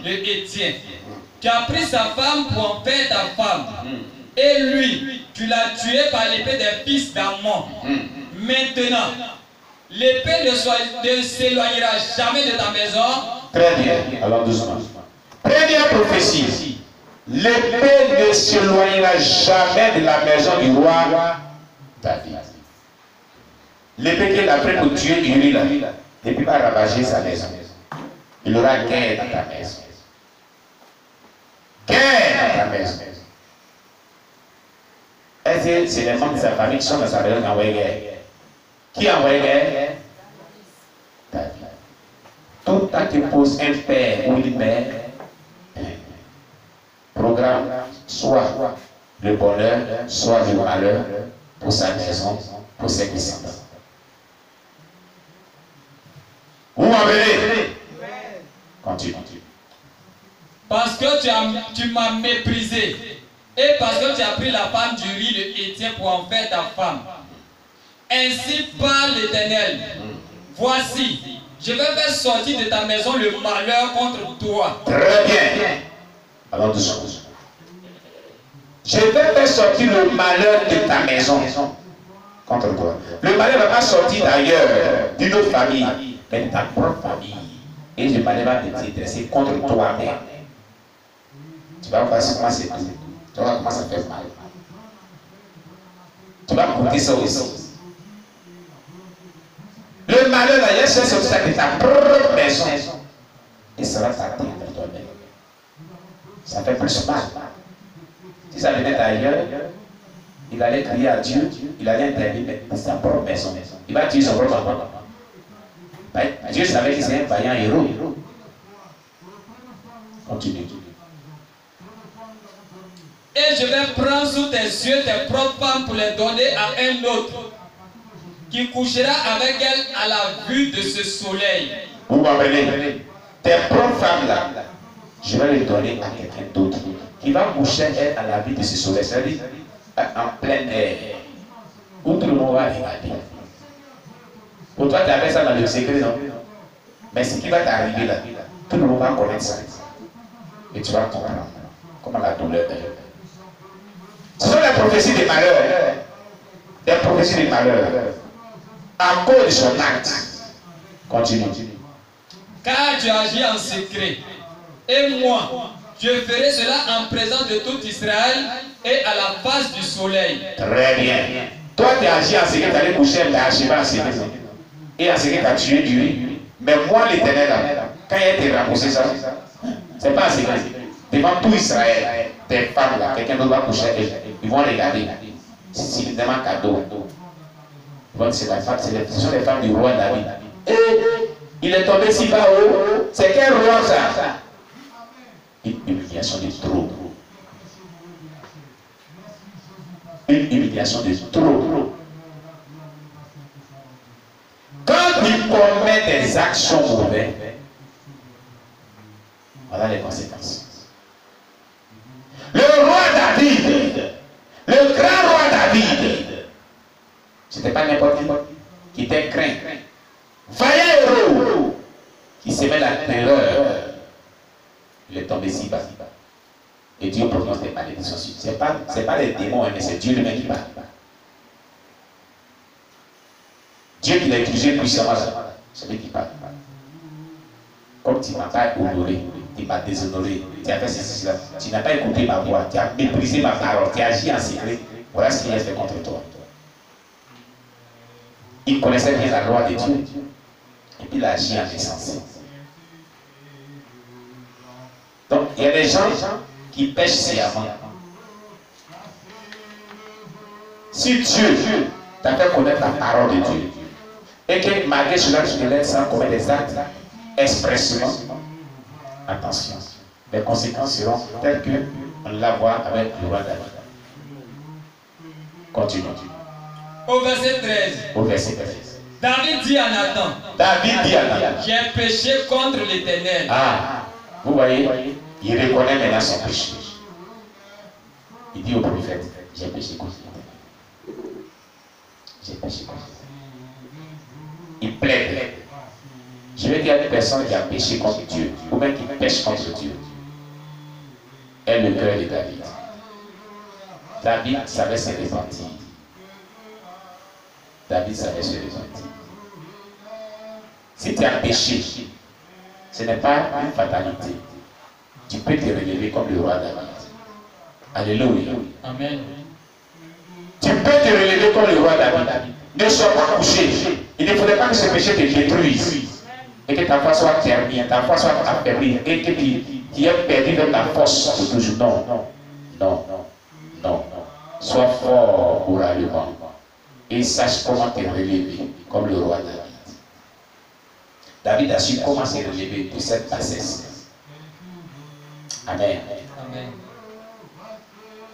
le Hétien. Tu as pris sa femme pour en faire ta femme. Et lui, tu l'as tué par l'épée des fils d'Ammon. Maintenant, l'épée ne s'éloignera jamais de ta maison. Très bien, alors doucement. Première prophétie. L'épée ne s'éloignera jamais de la maison du roi David. L'épée qu'il a pris pour tuer Uri là, et puis va ravager sa maison. Il aura guerre dans ta maison. Guerre dans ta maison. Est-ce que c'est les membres de sa famille qui sont dans sa maison qui ont envoyé guerre? Qui a envoyé guerre? David. Tout temps qu'il pose un père ou une mère, programme soit le bonheur, soit le malheur pour sa maison, pour ses descendants. Vous m'avez? Continue. Parce que tu m'as méprisé. Et parce que tu as pris la femme du riz de Hétien pour en faire ta femme. Ainsi parle l'Éternel. Voici, je vais faire sortir de ta maison le malheur contre toi. Très bien. Alors doucement. Je vais faire sortir le malheur de ta maison contre toi. Le malheur ne va pas sortir d'ailleurs, d'une autre famille, mais de ta propre famille. Et le malheur va te dresser contre toi-même. Tu vas voir comment c'est tout. Tu vas voir comment ça fait mal. Tu vas goûter ça aussi. Le malheur d'ailleurs, c'est sur ça de ta propre maison. Et ça va t'atteindre toi-même. Ça fait plus mal. Si ça venait d'ailleurs, il allait crier à Dieu, il allait intervenir dans sa propre maison. Il va tuer son propre enfant. Dieu savait que c'est un vaillant héros. Continue. Et je vais prendre sous tes yeux tes propres femmes pour les donner à un autre, qui couchera avec elles à la vue de ce soleil. Vous m'apprenez, tes propres femmes là, je vais les donner à quelqu'un d'autre, qui va coucher elle à la vue de ce soleil, c'est-à-dire en plein air, où tout le monde va regarder. Pour toi, tu as fait ça dans le secret, non? Mais ce qui va t'arriver là, tout le monde va connaître ça. Et tu vas comprendre comment la douleur est. Ce sont les prophéties des malheurs. Des prophéties des malheurs. À cause de son acte. Continue. Car tu agis en secret. Et moi, je ferai cela en présence de tout Israël et à la face du soleil. Très bien. Toi, tu as agi en secret, tu allais coucher avec Bathsheba en secret. Et en secret, tu as tué Uri. Mais moi, l'Éternel, quand il a été remboursé ça, c'est pas en secret. Devant tout Israël, tes femmes là, quelqu'un d'autre va coucher avec elles. Ils vont regarder. C'est évidemment cadeau. Ils vont dire, ce sont les femmes du roi David. Et il est tombé si bas haut. C'est quel roi ça? Une humiliation de trop. Une humiliation de trop. Quand il commet des actions mauvaises, voilà les conséquences. Le roi David, le grand roi David, c'était pas n'importe qui était craint. Vaillant héros, qui s'aimait la terreur, il est tombé si bas. Et Dieu prononce des malédictions. Ce n'est pas les démons, mais c'est Dieu lui-même qui parle. Dieu qui l'a utilisé puissamment, c'est lui qui parle. Comme tu ne m'as pas honoré, tu m'as déshonoré, tu as fait ceci, cela, tu n'as pas écouté ma voix, tu as méprisé ma parole, tu as agi en secret, voilà ce qu'il a fait contre toi. Il connaissait bien la loi de Dieu, et puis il a agi en insensé. Donc, il y a des gens qui pêchent sciemment. Si Dieu t'a fait connaître la parole de Dieu, et que malgré cela, tu te laisses sans commettre des actes expressément, attention, les conséquences seront telles que on la voit avec le roi David. Continue. Au verset 13. Au verset 13. David dit à Nathan. David dit à Nathan. J'ai péché contre l'Éternel. Ah, vous voyez, il reconnaît maintenant son péché. Il dit au prophète, j'ai péché contre l'Éternel. J'ai péché contre l'Éternel. Il plaide. Je vais dire à une personne qui a péché contre Dieu, ou même qui pêche contre Dieu. est le cœur de David. David savait se repentir. David savait se repentir. Si tu as péché, ce n'est pas une fatalité. Tu peux te relever comme le roi David. Alléluia. Amen. Tu peux te relever comme le roi David. Ne sois pas couché. Il ne faudrait pas que ce péché te détruise. Et que ta foi soit terminée, ta foi soit affaiblie. Et que tu aies perdu dans ta force pour toujours. Non, non, non, non. Sois fort moralement. Et sache comment te relever comme le roi David. David a su comment se relever de cette bassesse. Amen. Amen.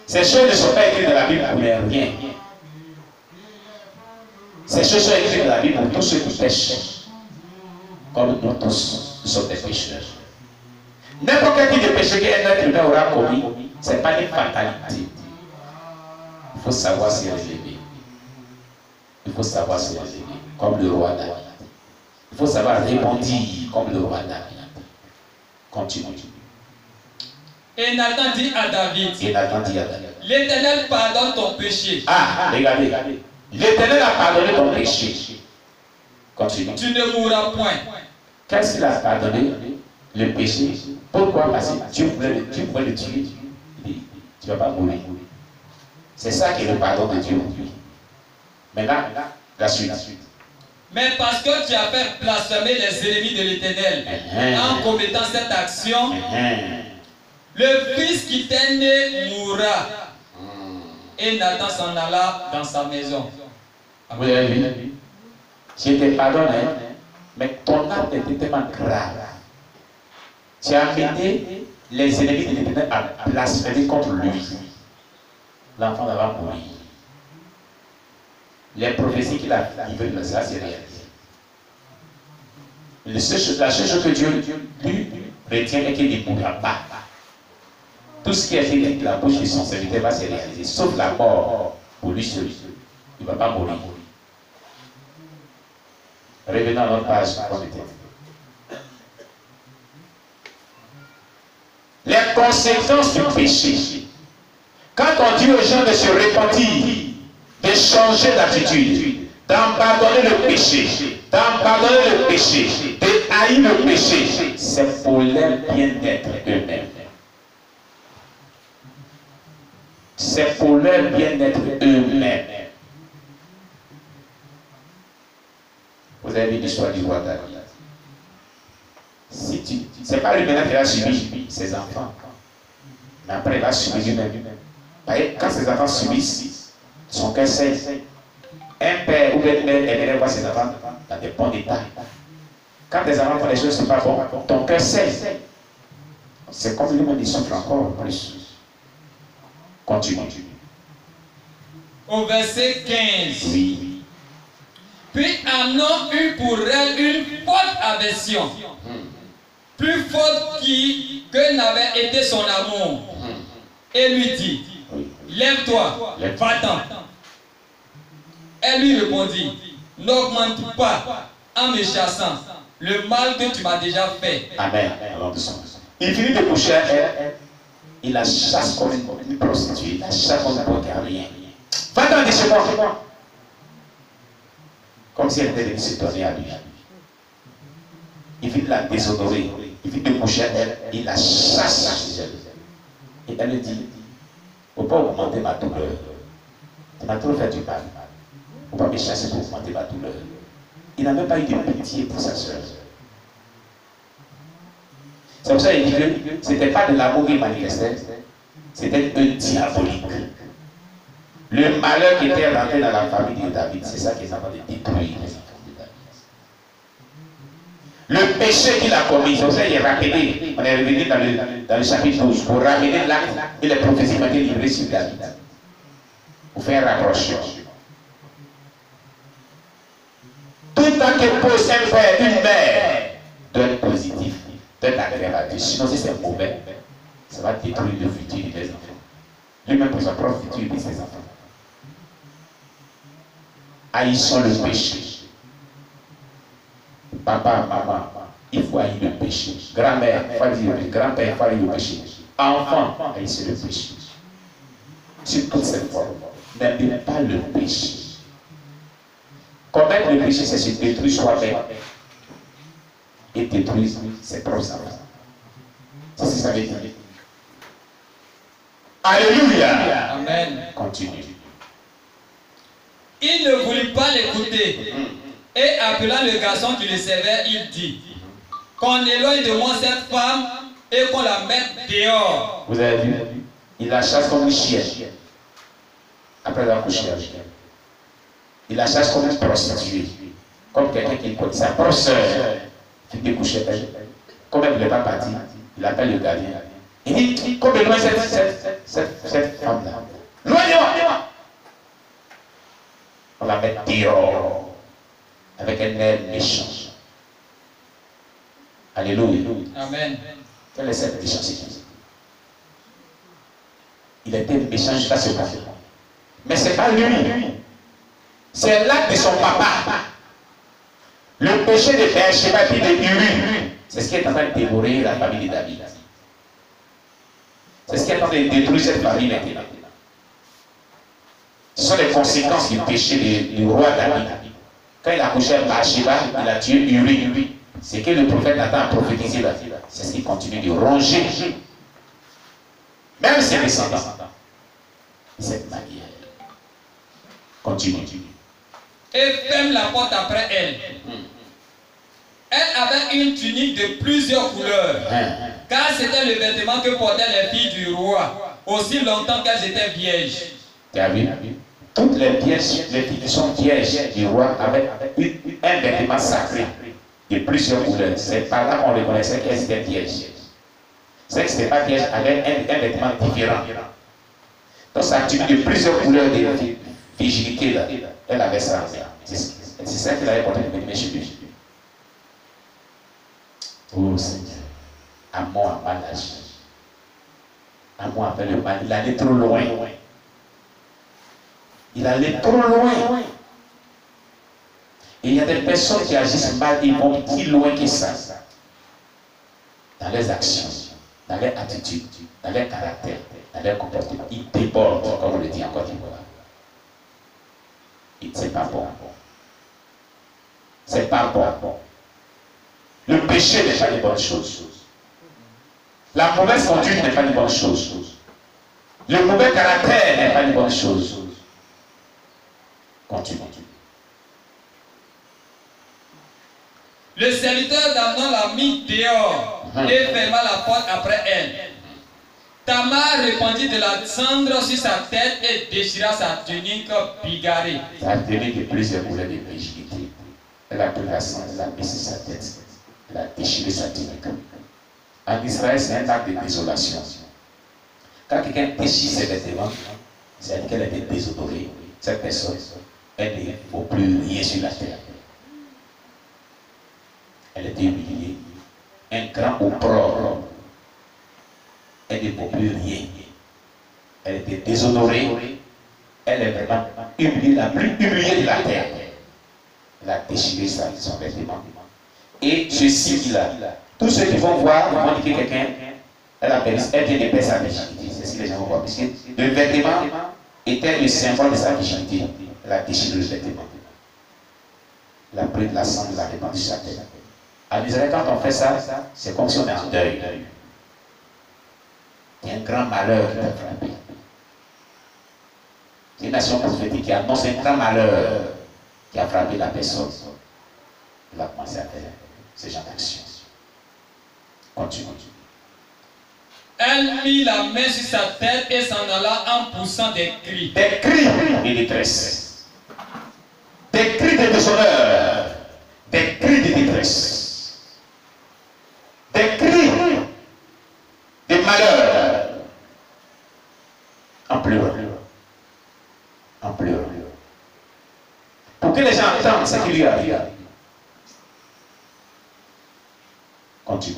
Ces choses ne sont pas écrites dans la Bible pour les rien. Ces choses sont écrites dans la Bible pour tous ceux qui pêchent. Comme nous tous, nous sommes des pécheurs. N'importe quel type de péché qu'un être humain aura commis, ce n'est pas une fatalité. Il faut savoir se relever. Il faut savoir se relever, comme le roi David. Il faut savoir répondre comme le roi David. Continue. Et Nathan dit à David, l'Éternel pardonne ton péché. Ah, regardez. L'Éternel a pardonné ton péché. Continue. Tu ne mourras point. Qu'est-ce qu'il a pardonné? Le péché. Pourquoi? Parce que Dieu voulait le tuer. Il dit, tu ne vas pas mourir. C'est ça qui est le pardon de Dieu. Maintenant, la suite. Mais parce que tu as fait blasphémer les ennemis de l'Éternel en commettant cette action, le fils qui t'est né mourra. Et Nathan s'en alla dans sa maison. Vous avez vu? Je te pardonne, mais ton acte était tellement grave. Tu as amené les ennemis de l'Éternel à blasphémer contre lui. L'enfant va mourir. Les prophéties qu'il a livrées, ça c'est réalisé. La seule chose que Dieu lui retient est qu'il ne mourra pas. Tout ce qui a été dit de la bouche de son serviteur va se réaliser, sauf la mort pour lui seul. Il ne va pas mourir. Revenons à notre page. Les conséquences du péché. Quand on dit aux gens de se repentir, de changer d'attitude, d'abandonner le péché, de haïr le péché, c'est pour leur bien-être eux-mêmes. C'est pour leur bien-être eux-mêmes. Vous avez vu l'histoire du roi David. Ce n'est pas lui-même qui a subi ses enfants. Mais après, il va subir lui-même. Quand ses enfants subissent, son cœur saigne. Un père ou une mère aimerait voir ses enfants dans des bons états. Quand tes enfants font des choses qui ne sont pas bonnes, ton cœur saigne. C'est comme lui-même, il souffre encore plus. Continue. Au verset 15. Oui. Puis Amnon eut pour elle une forte aversion, plus forte que n'avait été son amour, et lui dit, lève-toi, va-t'en. Elle lui répondit, n'augmente pas en me chassant le mal que tu m'as déjà fait. Amen. Il finit de coucher à elle, il la chasse comme une prostituée, il la chasse comme un bon rien. Va-t'en de chez moi. Comme si elle était venue se donner à lui. Il finit de la déshonorer, il finit de coucher à elle, il la chasse chez elle. Et elle lui dit, il ne faut pas augmenter ma douleur. Tu m'as trop fait du mal. Il ne faut pas me chasser pour augmenter ma douleur. Il n'a même pas eu de pitié pour sa soeur. C'est pour ça qu'il dit que ce n'était pas de l'amour qu'il manifestait, c'était un diabolique. Le malheur qui était rentré dans la famille de David, c'est ça qui est en train de détruire les enfants de David. Le péché qu'il a commis, c'est pour ça qu'il est rappelé. On est revenu dans le chapitre 12 pour ramener l'acte et les prophéties qui ont été livrées sur David. Pour faire un rapprochement. Tout temps que pose un père, une mère, doit être positif, doit être agréable à Dieu. Sinon, si c'est mauvais, ça va détruire le futur des enfants. Lui-même pour son propre futur et ses enfants. Haïssons le péché. Papa, maman, il faut haïr le péché. Grand-mère, il faut haïr le péché. Grand-père, il faut haïr le péché. enfant, haïssez le péché. Sur toute cette forme, n'aimez pas le péché. Commettre le péché, c'est se détruire soi-même et détruire ses propres enfants. C'est ce que ça veut dire. Alléluia. Amen. Continue. Il ne voulut pas l'écouter. Et appelant le garçon qui le servait, il dit, qu'on éloigne de moi cette femme et qu'on la mette dehors. Vous avez vu? Il la chasse comme une chienne. Après avoir couché avec elle. Il la chasse comme une prostituée. Comme quelqu'un qui connaît sa propre soeur qui peut coucher avec elle. Comme elle ne voulait pas partir, il appelle le gardien. Il dit, comme éloigne cette femme-là. Loignez-moi! On la met dehors. Avec un air méchant. Alléluia. Amen. Quelle est cette méchanceté? Il était méchant jusqu'à ce point. Mais ce n'est pas lui. C'est l'acte de son papa. Le péché de Bathsheba et de Uri. C'est ce qui est en train de dévorer la famille de David. C'est ce qui est en train de détruire cette famille maintenant. Ce sont les conséquences du péché du roi David. Quand il a couché avec Bathsheba, il a tué Uri. C'est que le prophète Nathan a prophétisé là. C'est ce qui continue de ronger. Même ses descendants. De cette manière. Continue. Et ferme la porte après elle. Elle avait une tunique de plusieurs couleurs. Car c'était le vêtement que portaient les filles du roi, aussi longtemps qu'elles étaient vierges. Tu as vu? Toutes les vierges, les filles qui sont vierges du roi avaient un vêtement sacré de plusieurs couleurs. C'est par là qu'on reconnaissait qu'elles étaient vierges. C'est que ce n'était pas vierge, avec un vêtement différent. Donc ça tunique de plusieurs couleurs de virginité là. Elle avait ça. C'est ça qu'elle avait porté le chez lui. Oh Seigneur, à moi, mal âge. À moi, avec le mal. Il allait trop loin. Il allait trop loin. Et il y a des personnes qui agissent mal, ils vont plus loin que ça. Dans les actions, dans les attitudes, dans les caractères, dans les comportements. Ils débordent, comme on le dit encore une fois. C'est pas bon. C'est pas bon. Le péché n'est pas une bonne chose. La mauvaise conduite n'est pas une bonne chose. Le mauvais caractère n'est pas une bonne chose. Continue. Le serviteur d'Amnon l'a mis dehors et ferma la porte après elle. Tamar répandit de la cendre sur sa tête et déchira sa tunique bigarrée. Sa tunique de plusieurs couleurs de virginité. Elle a pris la cendre, elle a mis sur sa tête. Elle a déchiré sa tunique. En Israël, c'est un acte de désolation. Quand quelqu'un déchire ses vêtements, c'est-à-dire qu'elle était déshonorée. Cette personne, elle ne vaut plus rien sur la terre. Elle était humiliée. Un grand opprobre. Elle ne vaut plus rien. Elle était déshonorée. Elle est vraiment humiliée, la plus humiliée de la terre. Elle a déchiré son vêtement. Et ce signe-là, tous ceux qui vont voir, vont dire que quelqu'un, elle vient de perdre sa virginité. C'est ce que les gens vont voir. Parce que le vêtement était le symbole de sa virginité. Elle a déchiré le vêtement. Elle a pris de la cendre, elle a répandu sur sa tête. En Israël, quand on fait ça, c'est comme si on est en deuil. Il y a un grand malheur qui t'a frappé. C'est une nation prophétique qui annonce un grand malheur qui a frappé la personne. Il a commencé à faire ce genre d'action. Continue. Elle mit la main sur sa tête et s'en alla en poussant des cris. Des cris de détresse. Des cris de déshonneur. Des cris de détresse. Des cris de malheur. En pleurant. En pleurant. Pour que les gens entendent ce qui lui arrive. Continue.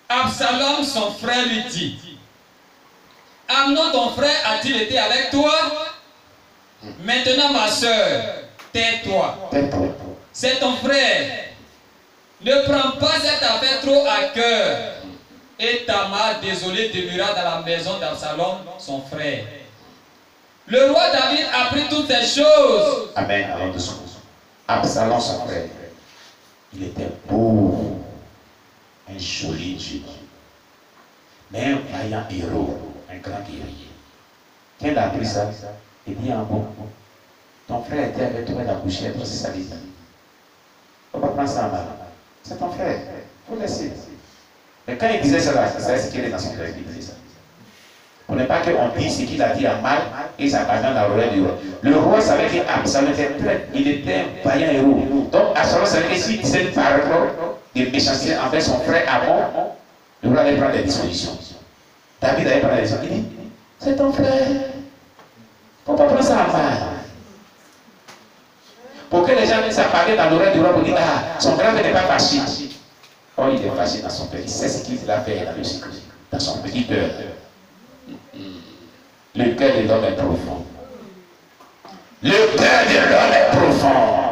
Absalom, son frère, lui dit, Amnon, ton frère, a-t-il été avec toi? Maintenant, ma soeur, tais-toi. Tais-toi. C'est ton frère. Ne prends pas cette affaire trop à cœur. Et Tamar, désolé, demeura dans la maison d'Absalom, son frère. Le roi David apprit toutes ces choses. Amen. Alors dessous. Absalom, son frère, il était beau, un joli Dieu, mais un vaillant héros, un grand guerrier. Quand il a appris ça, il dit en bon, ton frère était avec toi, il a couché, toi c'est sa vie. Il ne faut pas prendre ça en mal. C'est ton frère, il faut laisser. Mais quand il disait ça, c'est ce qu'il est dans son cœur, il disait ça. Pour ne pas qu'on dise ce qu'il a dit en mal et ça va dans l'oreille du roi. Le roi savait qu'Absalom était un vaillant héros. Donc Absalom savait que s'il disait une parole de méchanceté envers son frère Amon, le roi allait prendre des dispositions. David allait prendre des dispositions. Il dit, c'est ton frère. Il ne faut pas prendre ça en mal. Pour que les gens puissent parler dans l'oreille du roi pour dire, ah, son grand n'est pas fâché. Oh, il est fâché dans son cœur. Il sait ce qu'il a fait dans le secret, dans son petit cœur. Le cœur de l'homme est profond. Le cœur de l'homme est profond.